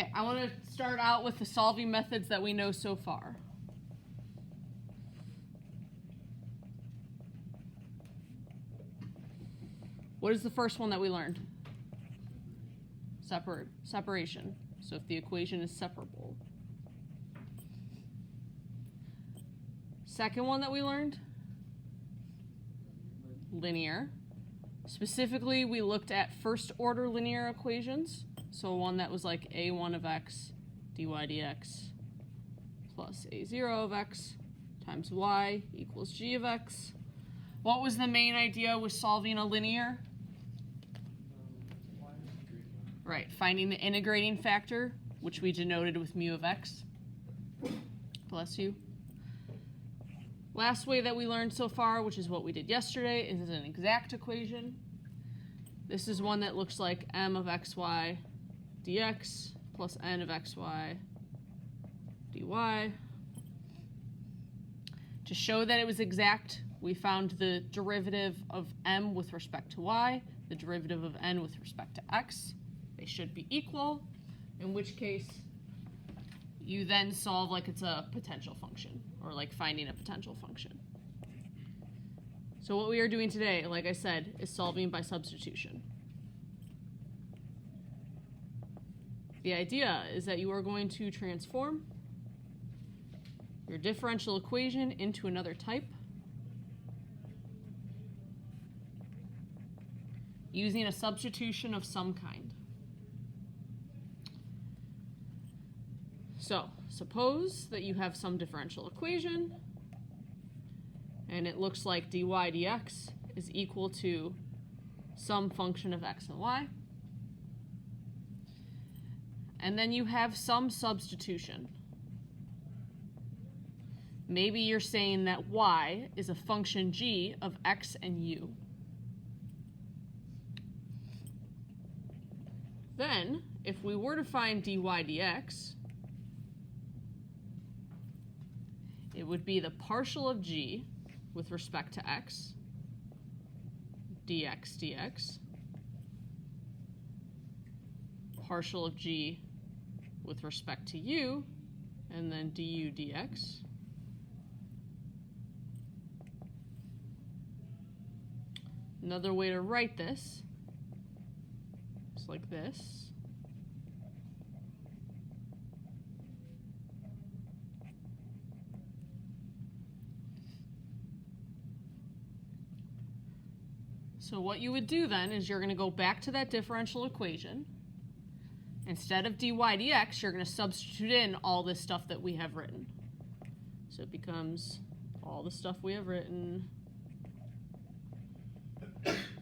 Okay, I want to start out with the solving methods that we know so far. What is the first one that we learned? Separation. So if the equation is separable. Second one that we learned? Linear. Specifically, we looked at first order linear equations. So one that was like a1 of x dy dx plus a0 of x times y equals g of x. What was the main idea with solving a linear? Right, finding the integrating factor, which we denoted with mu of x. Bless you. Last way that we learned so far, which is what we did yesterday, is an exact equation. This is one that looks like m of xy dx plus n of xy dy. To show that it was exact, we found the derivative of m with respect to y, the derivative of n with respect to x. They should be equal, in which case you then solve like it's a potential function, or like finding a potential function. So what we are doing today, like I said, is solving by substitution. The idea is that you are going to transform your differential equation into another type using a substitution of some kind. So, suppose that you have some differential equation, and it looks like dy dx is equal to some function of x and y. And then you have some substitution. Maybe you're saying that y is a function g of x and u. Then, if we were to find dy dx, it would be the partial of g with respect to x, dx, partial of g with respect to u, and then du dx. Another way to write this is like this. So what you would do then is you're going to go back to that differential equation. Instead of dy dx, you're going to substitute in all this stuff that we have written. So it becomes all the stuff we have written.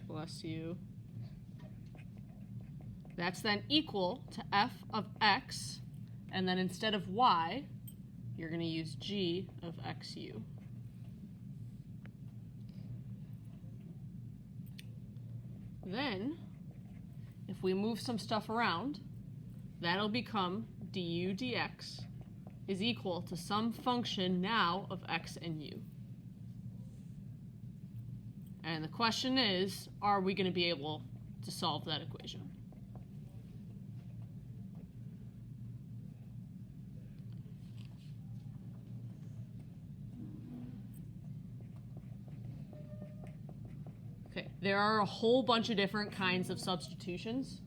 Bless you. That's then equal to f of x, and then instead of y, you're going to use g of xu. Then, if we move some stuff around, that'll become du dx is equal to some function now of x and u. And the question is, are we going to be able to solve that equation? Okay, there are a whole bunch of different kinds of substitutions.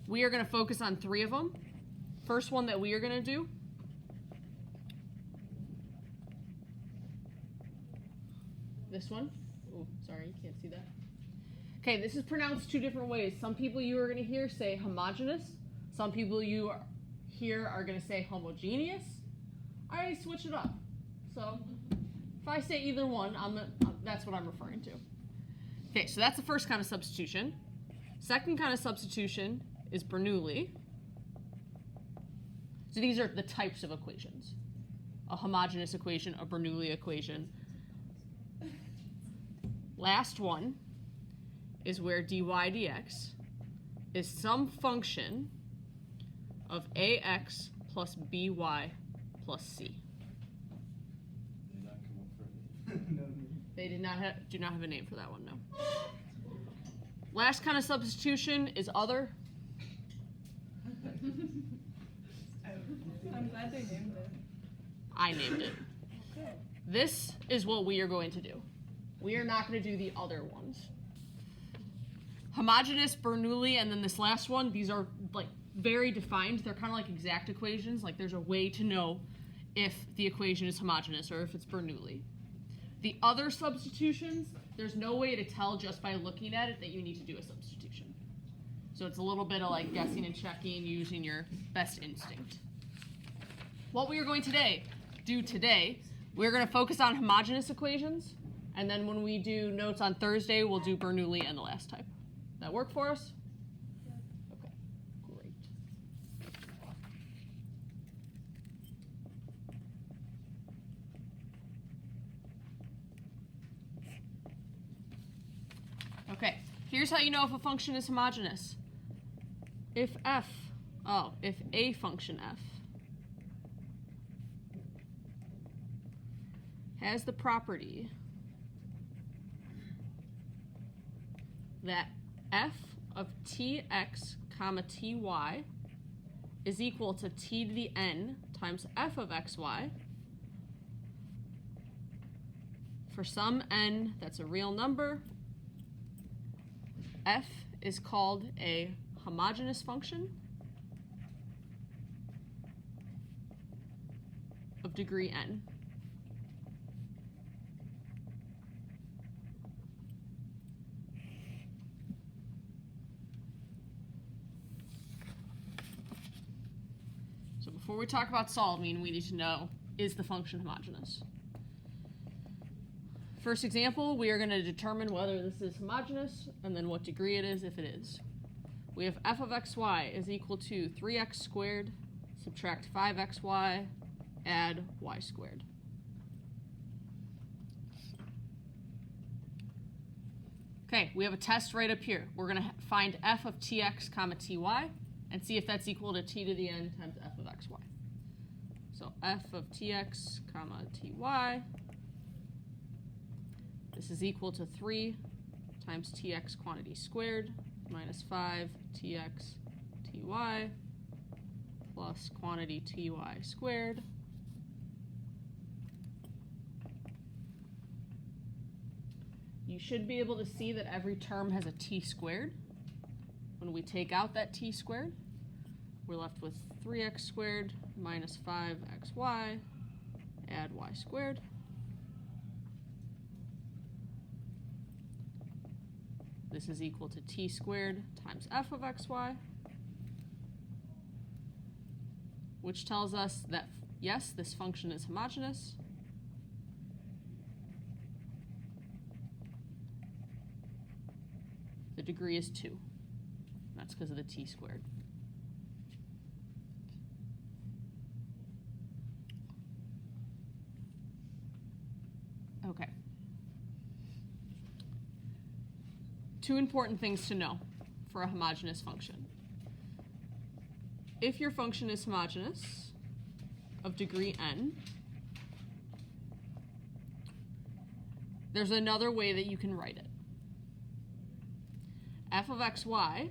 We are going to focus on 3 of them. First one that we are going to do this one. Oh, sorry, you can't see that. Okay, this is pronounced 2 different ways. Some people you are going to hear say homogeneous. Some people you here are going to say homogeneous. I switch it up. So if I say either one, that's what I'm referring to. Okay, so that's the first kind of substitution. Second kind of substitution is Bernoulli. So these are the types of equations. A homogeneous equation, a Bernoulli equation. Last one is where dy dx is some function of ax plus by plus c. They do not have a name for that one, no. Last kind of substitution is other. I'm glad they named it. I named it. Okay. This is what we are going to do. We are not going to do the other ones. Homogeneous, Bernoulli, and then this last one, these are like very defined. They're kind of like exact equations. Like there's a way to know if the equation is homogeneous or if it's Bernoulli. The other substitutions, there's no way to tell just by looking at it that you need to do a substitution. So it's a little bit of like guessing and checking using your best instinct. What we are going to do today, we're going to focus on homogeneous equations, and then when we do notes on Thursday, we'll do Bernoulli and the last type. That work for us? Okay, great. Okay, here's how you know if a function is homogeneous. If a function f has the property that f of tx comma ty is equal to t to the n times f of xy for some n that's a real number, f is called a homogeneous function of degree n. So before we talk about solving, we need to know, is the function homogeneous? First example, we are going to determine whether this is homogeneous and then what degree it is if it is. We have f of xy is equal to 3x squared, subtract 5xy, add y squared. Okay, we have a test right up here. We're going to find f of tx comma ty and see if that's equal to t to the n times f of xy. So f of tx comma ty, this is equal to 3 times tx quantity squared minus 5 tx ty plus quantity ty squared. You should be able to see that every term has a t squared. When we take out that t squared, we're left with 3x squared minus 5xy, add y squared. This is equal to t squared times f of xy, which tells us that, yes, this function is homogeneous. The degree is 2. That's because of the t squared. Okay. Two important things to know for a homogeneous function. If your function is homogeneous of degree n, there's another way that you can write it. F of xy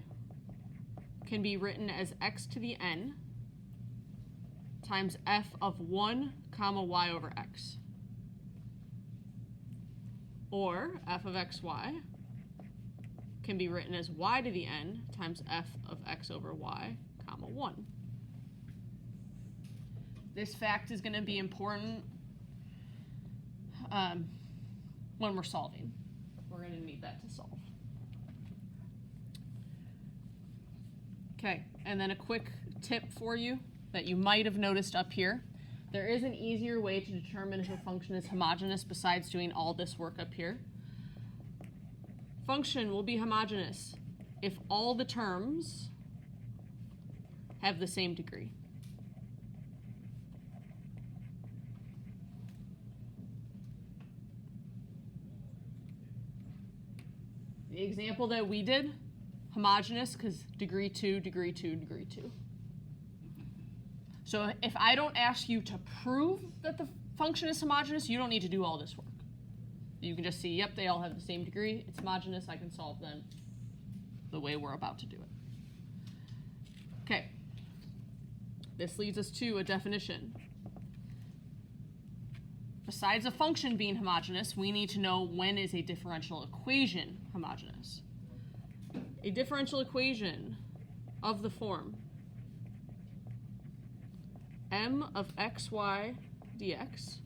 can be written as x to the n times f of 1 comma y over x. Or f of xy can be written as y to the n times f of x over y comma 1. This fact is going to be important when we're solving. We're going to need that to solve. Okay, and then a quick tip for you that you might have noticed up here. There is an easier way to determine if a function is homogeneous besides doing all this work up here. Function will be homogeneous if all the terms have the same degree. The example that we did, homogeneous because degree 2, degree 2, degree 2. So if I don't ask you to prove that the function is homogeneous, you don't need to do all this work. You can just see, yep, they all have the same degree. It's homogeneous. I can solve them the way we're about to do it. Okay. this leads us to a definition. Besides a function being homogeneous, we need to know when is a differential equation homogeneous. A differential equation of the form m of xy dx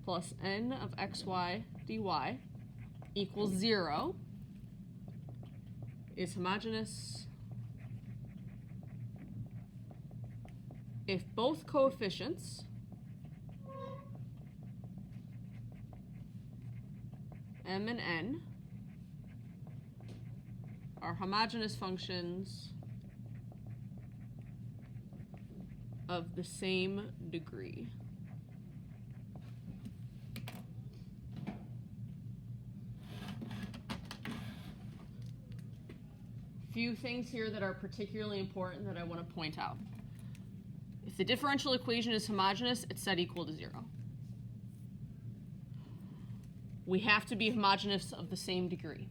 plus n of xy dy equals 0 is homogeneous if both coefficients m and n are homogeneous functions of the same degree. Few things here that are particularly important that I want to point out. If the differential equation is homogeneous, it's set equal to 0. We have to be homogeneous of the same degree.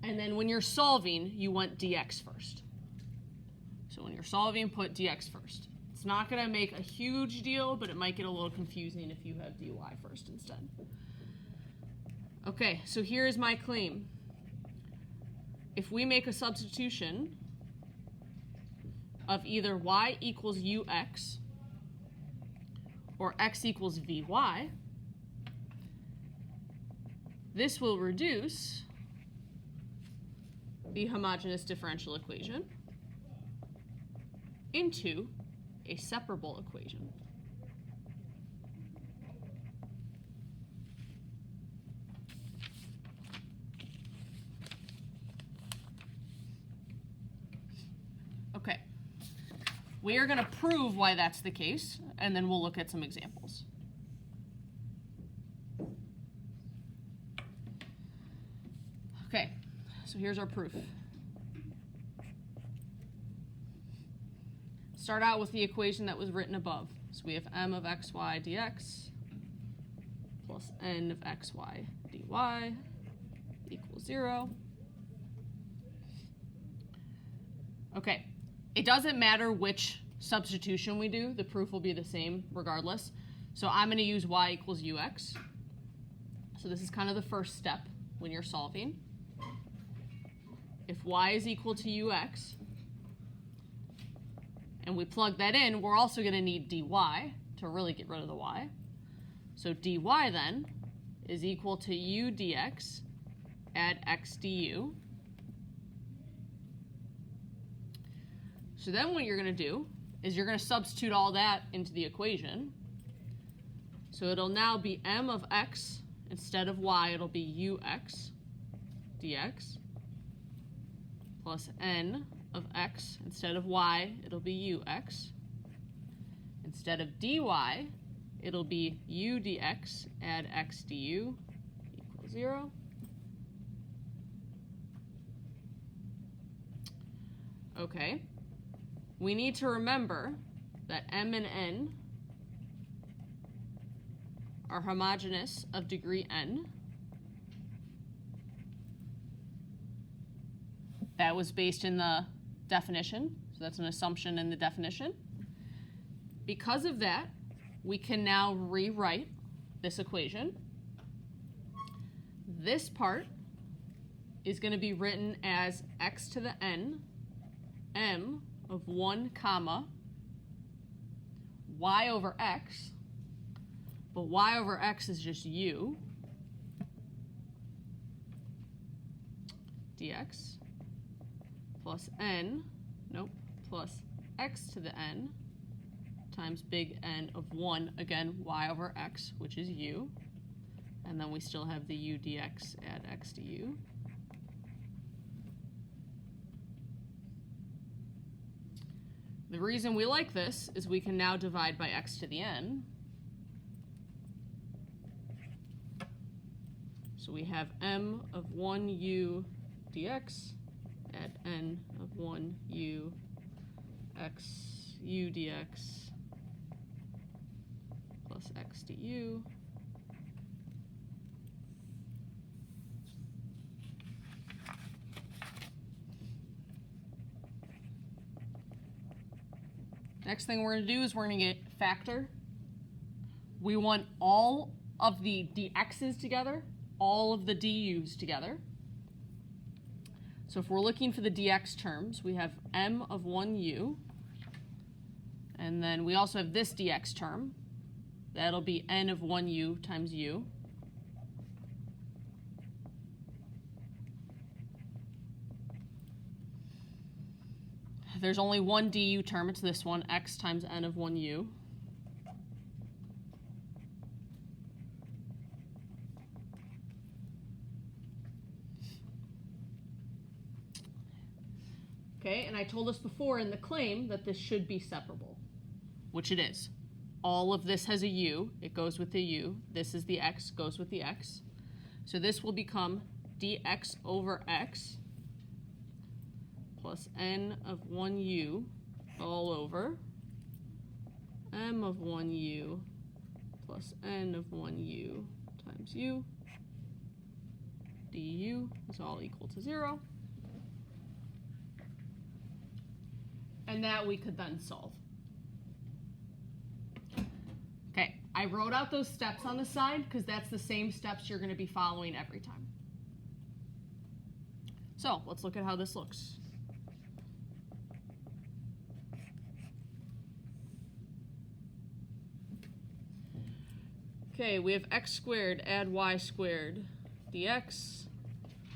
And then when you're solving, you want dx first. So when you're solving, put dx first. It's not going to make a huge deal, but it might get a little confusing if you have dy first instead. Okay, so here is my claim. If we make a substitution of either y equals ux or x equals vy, this will reduce the homogeneous differential equation into a separable equation. Okay, we are going to prove why that's the case, and then we'll look at some examples. Okay, so here's our proof. Start out with the equation that was written above. So we have m of xy dx plus n of xy dy equals 0. Okay, it doesn't matter which substitution we do, the proof will be the same regardless. So I'm going to use y equals ux. So this is kind of the first step when you're solving. If y is equal to ux, and we plug that in, we're also going to need dy to really get rid of the y. So dy then is equal to u dx add x du. So then what you're going to do is you're going to substitute all that into the equation. So it'll now be m of x instead of y, it'll be ux dx plus n of x instead of y, it'll be ux. Instead of dy, it'll be u dx add x du equals 0. Okay, we need to remember that m and n are homogeneous of degree n. That was based in the definition, so that's an assumption in the definition. Because of that, we can now rewrite this equation. This part is going to be written as x to the n, m of 1 comma y over x, but y over x is just u dx plus n, plus x to the n times big N of 1, again, y over x, which is u. And then we still have the u dx add x du. The reason we like this is we can now divide by x to the n. So we have m of 1u dx add n of 1u x u dx plus x du. Next thing we're going to do is we're going to get factor. We want all of the dx's together, all of the du's together. So if we're looking for the dx terms, we have m of 1u. And then we also have this dx term. That'll be n of 1u times u. There's only one du term. It's this one, x times n of 1u. Okay, and I told us before in the claim that this should be separable, which it is. All of this has a u. It goes with the u. This is the x, goes with the x. So this will become dx over x plus n of 1u all over m of 1u plus n of 1u times u du is all equal to 0. And that we could then solve. Okay, I wrote out those steps on the side because that's the same steps you're going to be following every time. So let's look at how this looks. Okay, we have x squared add y squared dx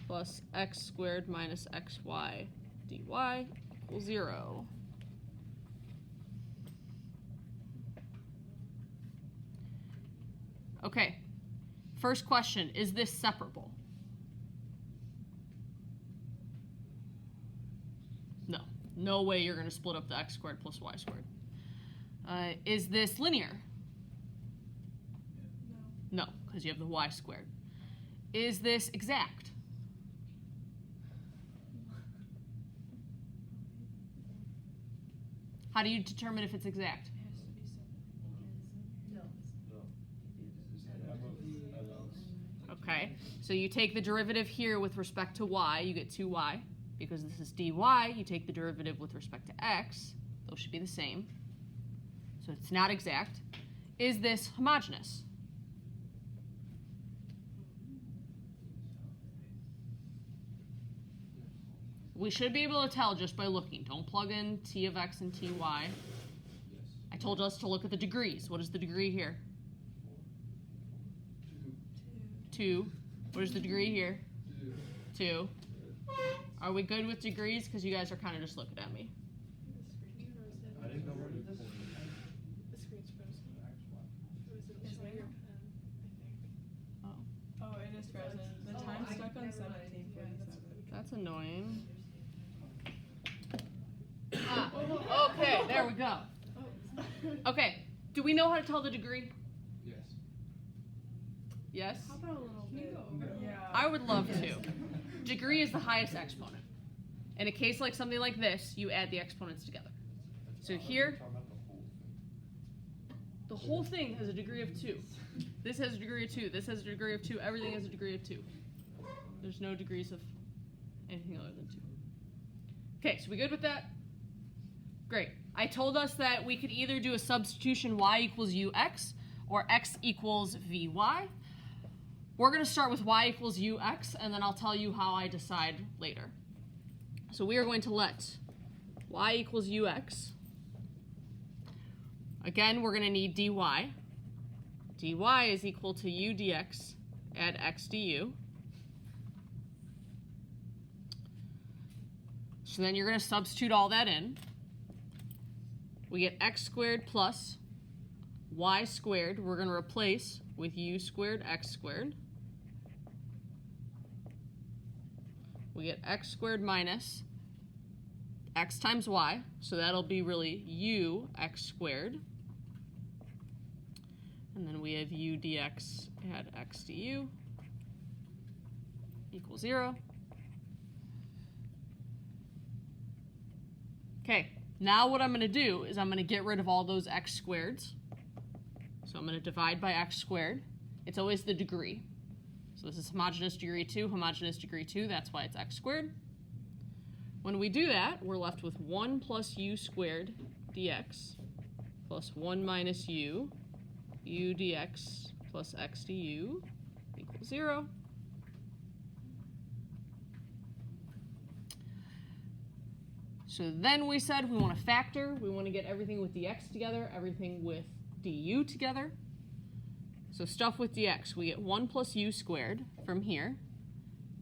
plus x squared minus xy dy equals 0. Okay, first question, is this separable? No, no way you're going to split up the x squared plus y squared. Is this linear? No, because you have the y squared. Is this exact? How do you determine if it's exact? Okay, so you take the derivative here with respect to y, you get 2y. Because this is dy, you take the derivative with respect to x. Those should be the same. So it's not exact. Is this homogeneous? We should be able to tell just by looking. Don't plug in t of x and ty. I told us to look at the degrees. What is the degree here? 2. What is the degree here? 2. Are we good with degrees? Because you guys are kind of just looking at me. I didn't know where to put it. The screen's frozen. Is that your pen? I think. Oh, it is frozen. The time's stuck on 17:47. That's annoying. Okay, there we go. Okay, do we know how to tell the degree? Yes. Yes? How about a little bit? Yeah. I would love to. Degree is the highest exponent. In a case like something like this, you add the exponents together. So here, the whole thing has a degree of 2. This has a degree of 2. This has a degree of 2. Everything has a degree of 2. There's no degrees of anything other than 2. Okay, so we good with that? Great. I told us that we could either do a substitution y equals ux or x equals vy. We're going to start with y equals ux, and then I'll tell you how I decide later. So we are going to let y equals ux. Again, we're going to need dy. dy is equal to u dx add x du. So then you're going to substitute all that in. We get x squared plus y squared. We're going to replace with u squared x squared. We get x squared minus x times y. So that'll be really u x squared. And then we have u dx add x du equals 0. Okay, now what I'm going to do is I'm going to get rid of all those x squareds. So I'm going to divide by x squared. It's always the degree. So this is homogeneous degree 2, homogeneous degree 2. That's why it's x squared. When we do that, we're left with 1 plus u squared dx plus 1 minus u dx plus x du equals 0. So then we said we want to factor. We want to get everything with dx together, everything with du together. So stuff with dx, we get 1 plus u squared from here.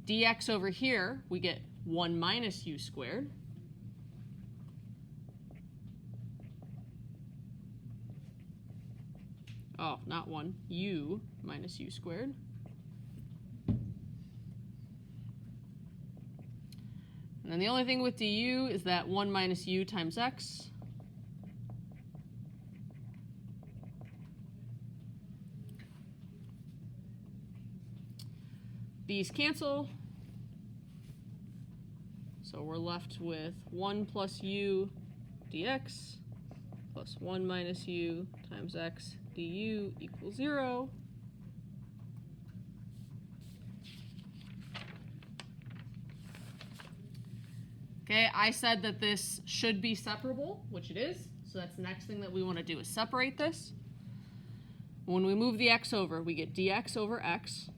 Dx over here, we get 1 minus u squared. Oh, not 1, u minus u squared. And then the only thing with du is that 1 minus u times x. These cancel. So we're left with 1 plus u dx plus 1 minus u times x du equals 0. Okay, I said that this should be separable, which it is. So that's the next thing that we want to do is separate this. When we move the x over, we get dx over x.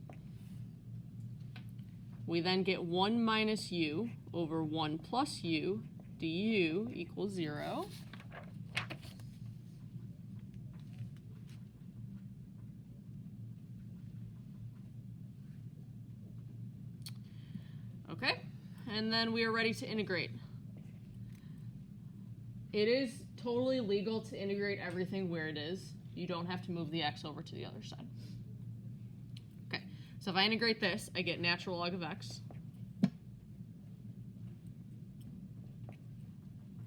We then get 1 minus u over 1 plus u du equals 0. Okay, and then we are ready to integrate. It is totally legal to integrate everything where it is. You don't have to move the x over to the other side. Okay, so if I integrate this, I get natural log of x.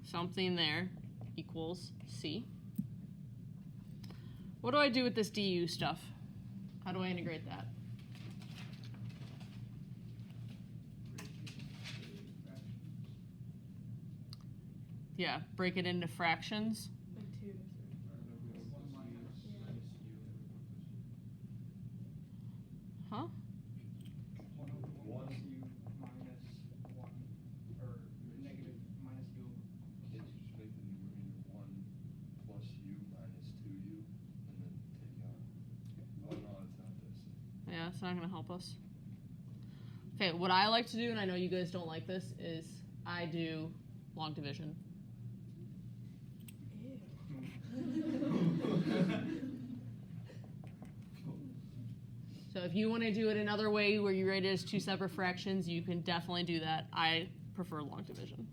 Something there equals c. What do I do with this du stuff? How do I integrate that? Yeah, break it into fractions. Like 2 to 3. Huh? 1 over u minus 1, or negative minus u. Can't you just make the numerator 1 plus u minus 2u and then take out? Oh no, it's not this. Yeah, it's not going to help us. Okay, what I like to do, and I know you guys don't like this, is I do long division. So if you want to do it another way where you write it as 2 separate fractions, you can definitely do that. I prefer long division.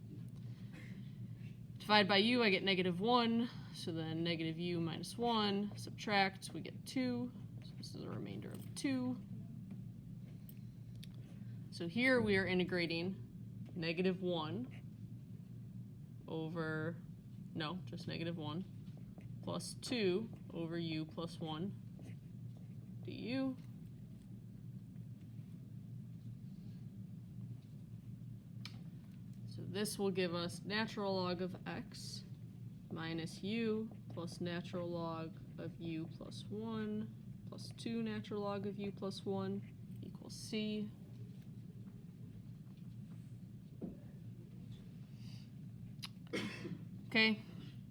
Divide by u, I get negative 1. So then negative u minus 1. Subtract, we get 2. So this is a remainder of 2. So here we are integrating negative 1 over, no, just negative 1, plus 2 over u plus 1 du. So this will give us natural log of x minus u plus natural log of u plus 1 plus 2 natural log of u plus 1 equals c. Okay,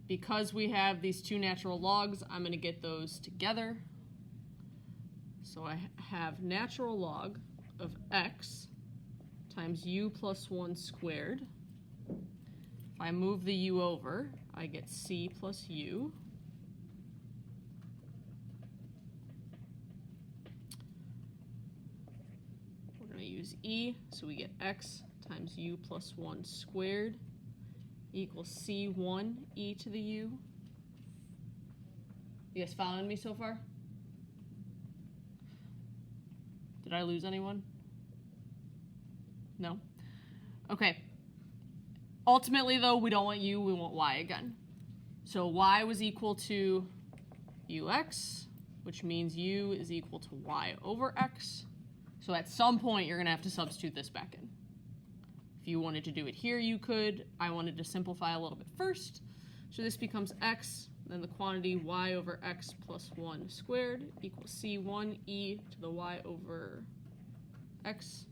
because we have these 2 natural logs, I'm going to get those together. So I have natural log of x times u plus 1 squared. If I move the u over, I get c plus u. We're going to use e, so we get x times u plus 1 squared equals c1 e to the u. You guys following me so far? Did I lose anyone? No? Okay. Ultimately, though, we don't want u, we want y again. So y was equal to ux, which means u is equal to y over x. So at some point, you're going to have to substitute this back in. If you wanted to do it here, you could. I wanted to simplify a little bit first. So this becomes x, then the quantity y over x plus 1 squared equals c1 e to the y over x.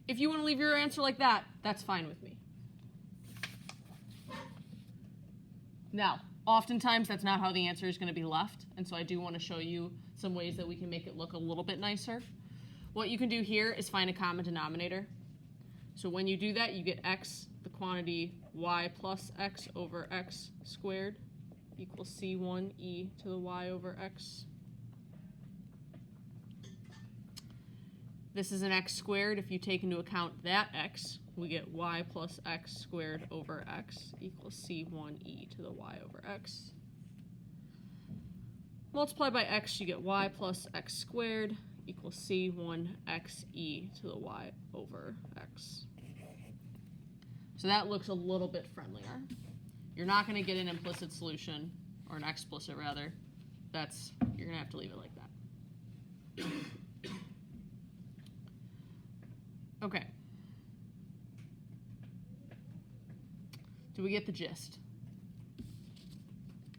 If you want to leave your answer like that, that's fine with me. Now, oftentimes that's not how the answer is going to be left, and so I do want to show you some ways that we can make it look a little bit nicer. What you can do here is find a common denominator. So when you do that, you get x, the quantity y plus x over x squared equals c1e to the y over x. This is an x squared. If you take into account that x, we get y plus x squared over x equals c1e to the y over x. Multiply by x, you get y plus x squared equals c1xe to the y over x. So that looks a little bit friendlier. You're not going to get an implicit solution, or an explicit rather. You're going to have to leave it like that. Okay. Do we get the gist?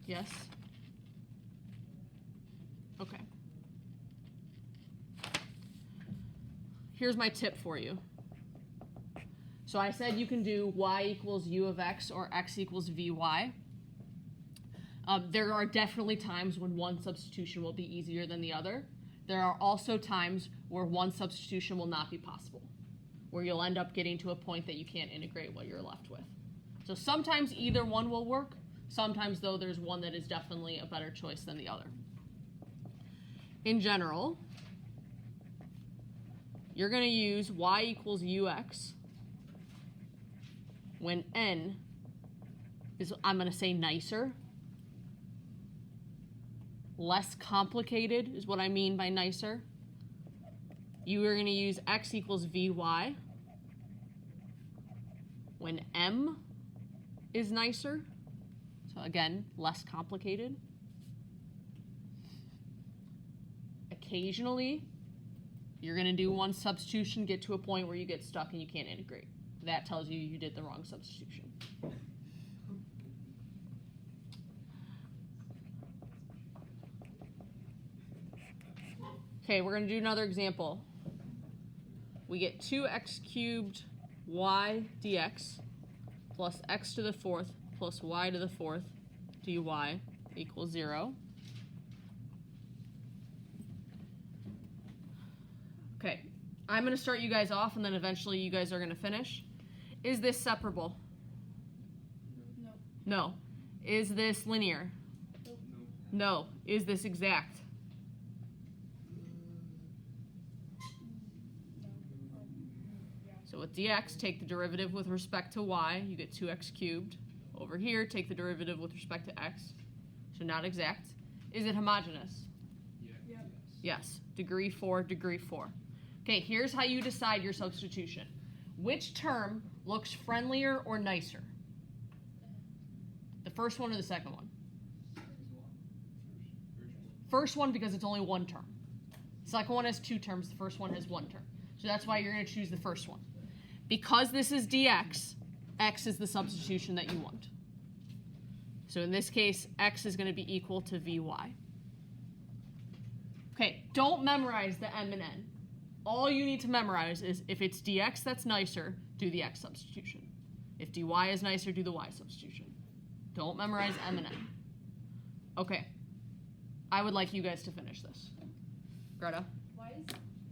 Yes? Okay. Here's my tip for you. So I said you can do y equals u of x or x equals vy. There are definitely times when one substitution will be easier than the other. There are also times where one substitution will not be possible, where you'll end up getting to a point that you can't integrate what you're left with. So sometimes either one will work. Sometimes, though, there's one that is definitely a better choice than the other. In general, you're going to use y equals ux when n is, I'm going to say, nicer. Less complicated is what I mean by nicer. You are going to use x equals vy when m is nicer. So again, less complicated. Occasionally, you're going to do one substitution, get to a point where you get stuck and you can't integrate. That tells you you did the wrong substitution. Okay, we're going to do another example. We get 2x cubed y dx plus x to the fourth plus y to the fourth dy equals 0. Okay, I'm going to start you guys off, and then eventually you guys are going to finish. Is this separable? No. No. Is this linear? Nope. No. Is this exact? So with dx, take the derivative with respect to y, you get 2x cubed. Over here, take the derivative with respect to x. So not exact. Is it homogeneous? Yeah. Yep. Yes. Degree 4, degree 4. Okay, here's how you decide your substitution. Which term looks friendlier or nicer? The first one or the second one? First one because it's only one term. The second one has two terms. The first one has one term. So that's why you're going to choose the first one. Because this is dx, x is the substitution that you want. So in this case, x is going to be equal to vy. Okay, don't memorize the m and n. All you need to memorize is if it's dx that's nicer, do the x substitution. If dy is nicer, do the y substitution. Don't memorize m and n. Okay, I would like you guys to finish this. Greta? Why is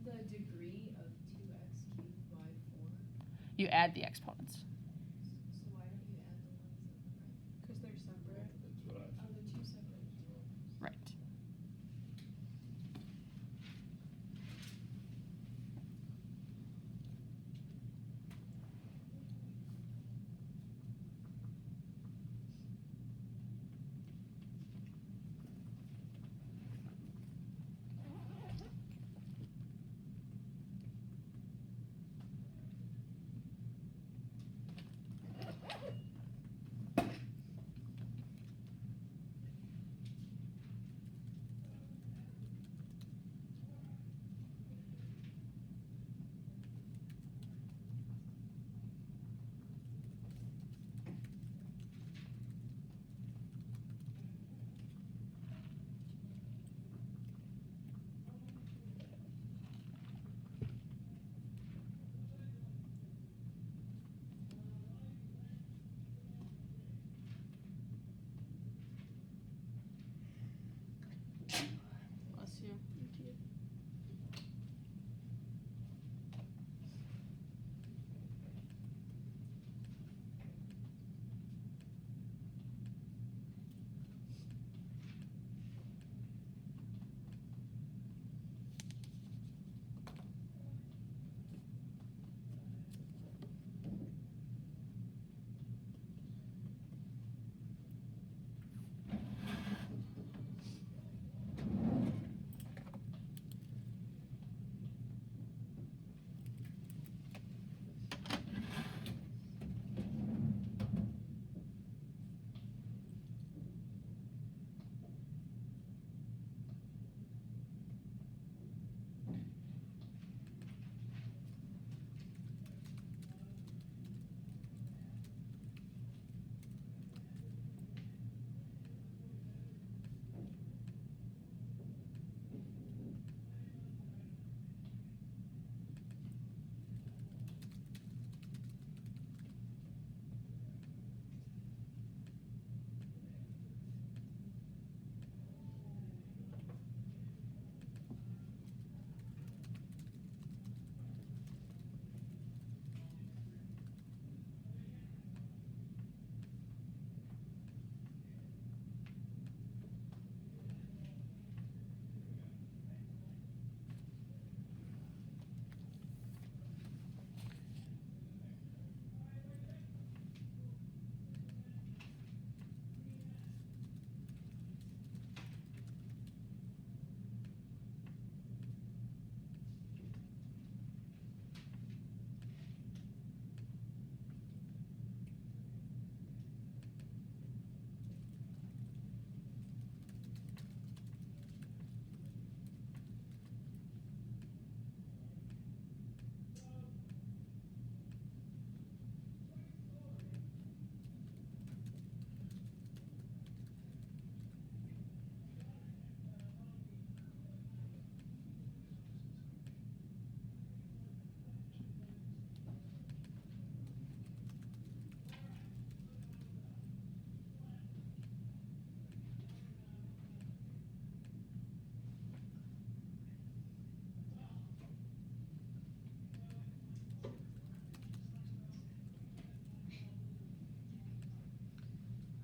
the degree of 2x cubed by 4? You add the exponents. So why don't you add the ones that Because they're separate. That's what I are the two separate? Right.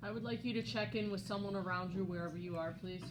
I would like you to check in with someone around you wherever you are, please.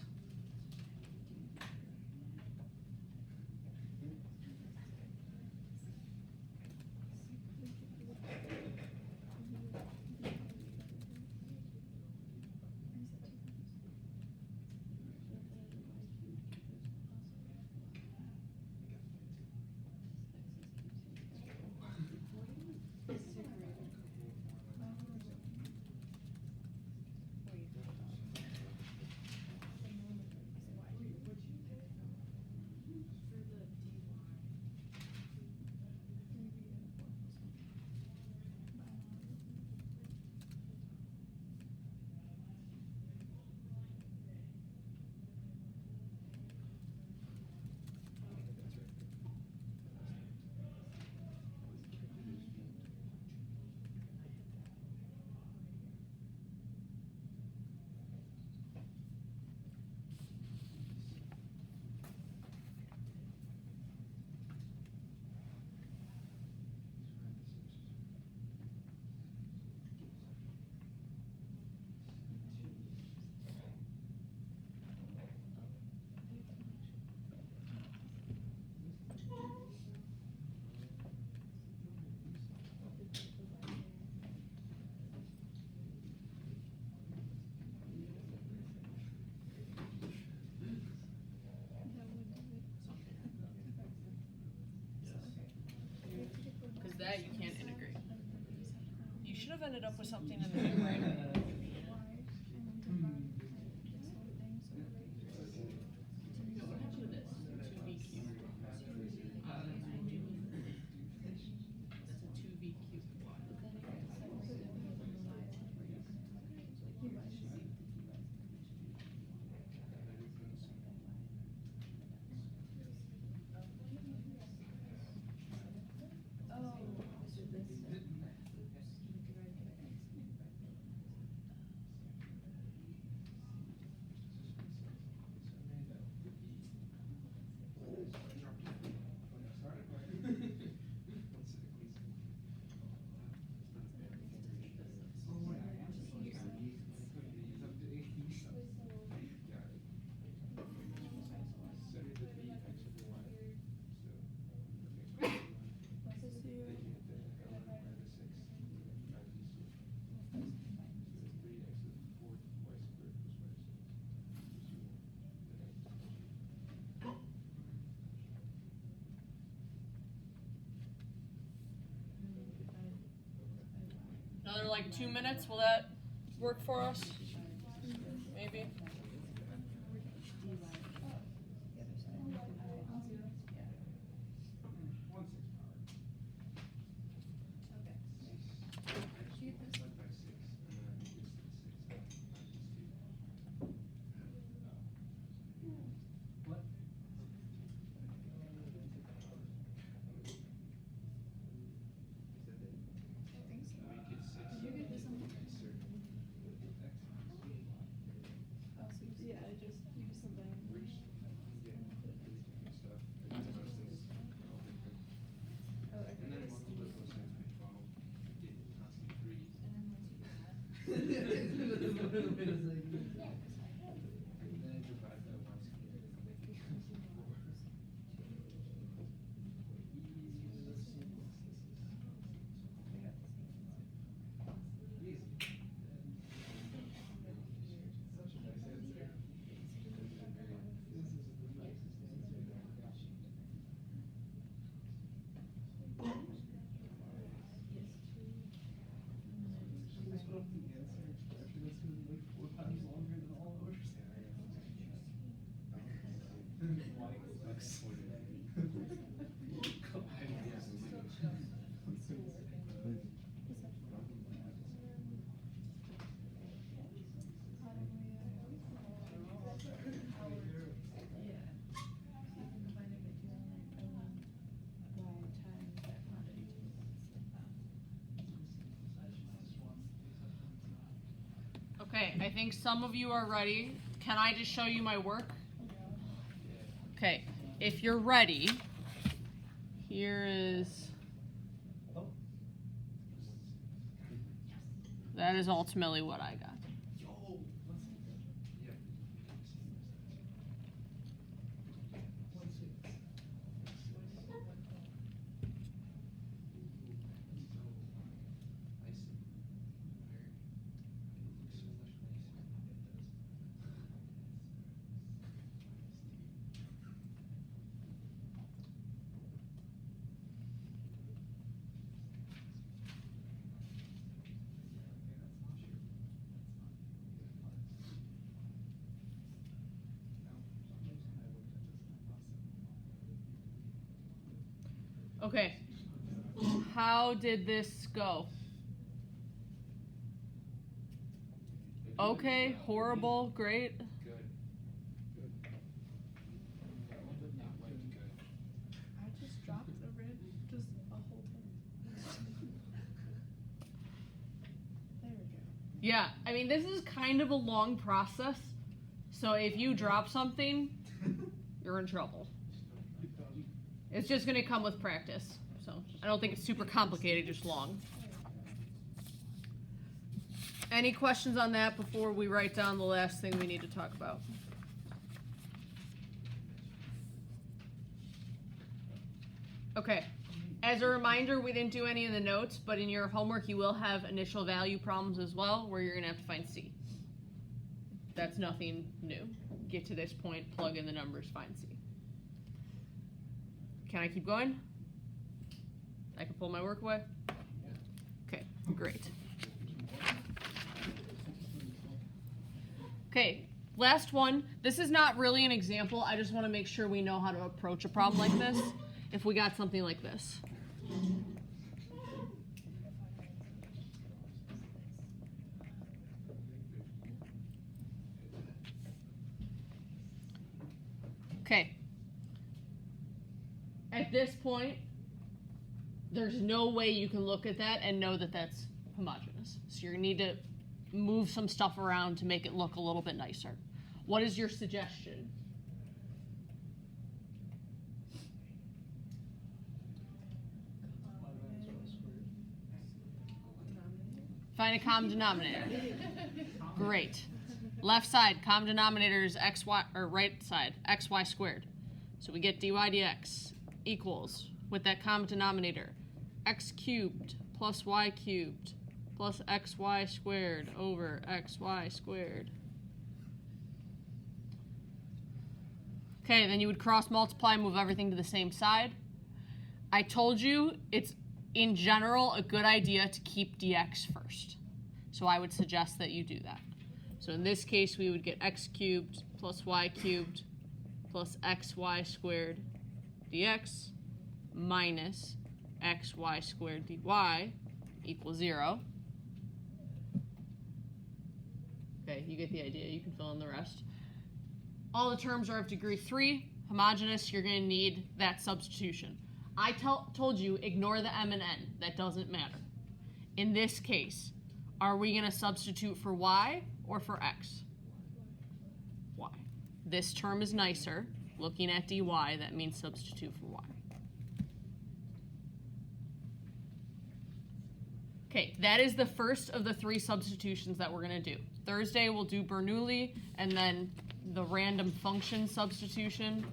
Because that you can't integrate. You should have ended up with something in the numerator. Another like 2 minutes, will that work for us? Maybe? Okay, I think some of you are ready. Can I just show you my work? Okay, if you're ready, here is, that is ultimately what I got. Okay. How did this go? Okay, horrible, great. Good. Not like good. I just dropped just a whole 10. There we go. Yeah, I mean, this is kind of a long process. So if you drop something, you're in trouble. It's just going to come with practice. So I don't think it's super complicated, just long. Any questions on that before we write down the last thing we need to talk about? Okay. As a reminder, we didn't do any of the notes, but in your homework you will have initial value problems as well, where you're going to have to find C. That's nothing new. Get to this point, plug in the numbers, find C. Can I keep going? I can pull my work away? Okay, great. Okay, last one. This is not really an example. I just want to make sure we know how to approach a problem like this if we got something like this. Okay. At this point, there's no way you can look at that and know that that's homogeneous. So you're going to need to move some stuff around to make it look a little bit nicer. What is your suggestion? Find a common denominator. Great. Left side, common denominator is xy, or right side, xy squared. So we get dy dx equals, with that common denominator, x cubed plus y cubed plus xy squared over xy squared. Okay, then you would cross multiply, move everything to the same side. I told you it's, in general, a good idea to keep dx first. So I would suggest that you do that. So in this case, we would get x cubed plus y cubed plus xy squared dx minus xy squared dy equals 0. Okay, you get the idea. You can fill in the rest. All the terms are of degree 3. Homogeneous, you're going to need that substitution. I told you, ignore the m and n. That doesn't matter. In this case, are we going to substitute for y or for x? Y. This term is nicer. Looking at dy, that means substitute for y. Okay, that is the first of the 3 substitutions that we're going to do. Thursday we'll do Bernoulli and then the random function substitution.